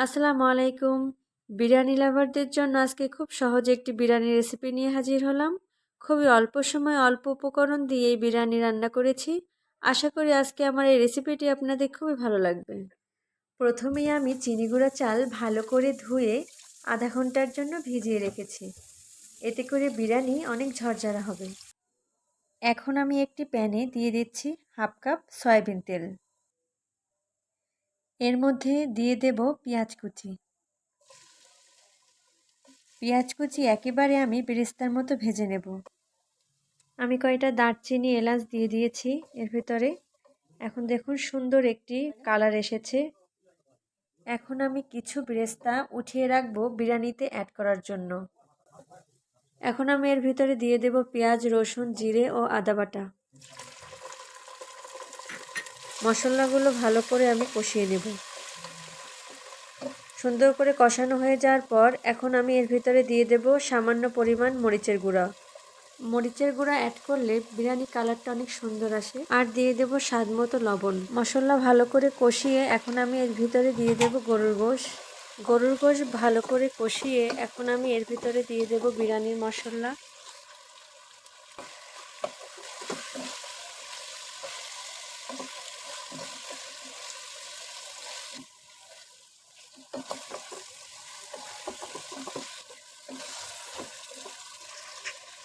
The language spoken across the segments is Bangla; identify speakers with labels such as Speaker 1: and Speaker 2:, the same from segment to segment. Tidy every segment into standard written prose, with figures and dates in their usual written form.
Speaker 1: আসসালামু আলাইকুম। বিরিয়ানি লাভারদের জন্য আজকে খুব সহজে একটি বিরিয়ানি রেসিপি নিয়ে হাজির হলাম। খুবই অল্প সময়ে অল্প উপকরণ দিয়ে এই বিরিয়ানি রান্না করেছি। আশা করি আজকে আমার এই রেসিপিটি আপনাদের খুবই ভালো লাগবে। প্রথমেই আমি চিনি গুঁড়া চাল ভালো করে ধুয়ে আধা ঘন্টার জন্য ভিজিয়ে রেখেছি। এতে করে বিরিয়ানি অনেক ঝরঝরা হবে। এখন আমি একটি প্যানে দিয়ে দিচ্ছি হাফ কাপ সয়াবিন তেল। এর মধ্যে দিয়ে দেব পেঁয়াজ কুচি। পেঁয়াজ কুচি একেবারে আমি বেরেস্তার মতো ভেজে নেব। আমি কয়টা দারচিনি এলাচ দিয়ে দিয়েছি এর ভিতরে। এখন দেখুন সুন্দর একটি কালার এসেছে। এখন আমি কিছু বেরেস্তা উঠিয়ে রাখবো বিরিয়ানিতে অ্যাড করার জন্য। এখন আমি এর ভিতরে দিয়ে দেব পেঁয়াজ, রসুন, জিরে ও আদা বাটা। মশলাগুলো ভালো করে আমি কষিয়ে নেব। সুন্দর করে কষানো হয়ে যাওয়ার পর এখন আমি এর ভিতরে দিয়ে দেব সামান্য পরিমাণ মরিচের গুঁড়া। মরিচের গুঁড়া অ্যাড করলে বিরিয়ানি কালারটা অনেক সুন্দর আসে। আর দিয়ে দেব স্বাদ মতো লবণ। মশলা ভালো করে কষিয়ে এখন আমি এর ভিতরে দিয়ে দেব গরুর গোশ। গরুর গোশ ভালো করে কষিয়ে এখন আমি এর ভিতরে দিয়ে দেব বিরিয়ানির মশলা।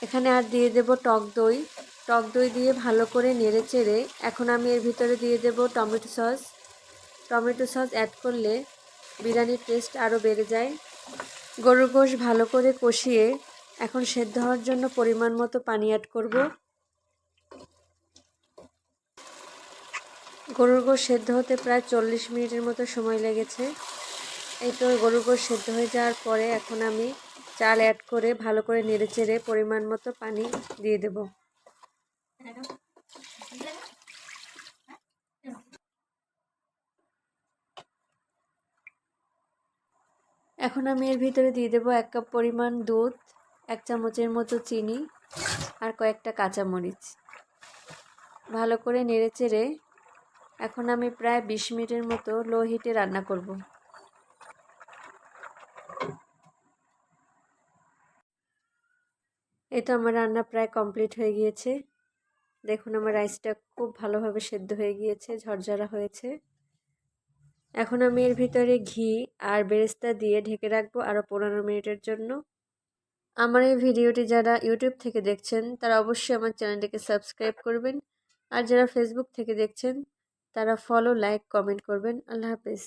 Speaker 1: এখানে আর দিয়ে দেব টক দই। টক দই দিয়ে ভালো করে নেড়ে চেড়ে এখন আমি এর ভিতরে দিয়ে দেব tomato sauce. Tomato sauce add করলে বিরিয়ানির টেস্ট আরও বেড়ে যায়। গরুর গোশ ভালো করে কষিয়ে এখন সেদ্ধ হওয়ার জন্য পরিমাণ মতো পানি অ্যাড করব। গরুর গোশ সেদ্ধ হতে প্রায় 40 মিনিটের মতো সময় লেগেছে। এই তো গরুর গোশ সেদ্ধ হয়ে যাওয়ার পরে এখন আমি চাল অ্যাড করে ভালো করে নেড়েচেড়ে পরিমাণ মতো পানি দিয়ে দেব। এখন আমি এর ভিতরে দিয়ে দেব 1 কাপ পরিমাণ দুধ, 1 চামচের মতো চিনি আর কয়েকটা কাঁচামরিচ। ভালো করে নেড়েচেড়ে এখন আমি প্রায় 20 মিনিটের মতো লো হিটে রান্না করব। এই তো আমার রান্না প্রায় কমপ্লিট হয়ে গিয়েছে। দেখুন আমার রাইসটা খুব ভালোভাবে সেদ্ধ হয়ে গিয়েছে, ঝরঝরা হয়েছে। এখন আমি এর ভিতরে ঘি আর বেরেস্তা দিয়ে ঢেকে রাখবো আরও 15 মিনিটের জন্য। আমার এই ভিডিওটি যারা ইউটিউব থেকে দেখছেন তারা অবশ্যই আমার চ্যানেলটিকে সাবস্ক্রাইব করবেন, আর যারা ফেসবুক থেকে দেখছেন তারা ফলো, লাইক, কমেন্ট করবেন। আল্লাহ হাফেজ।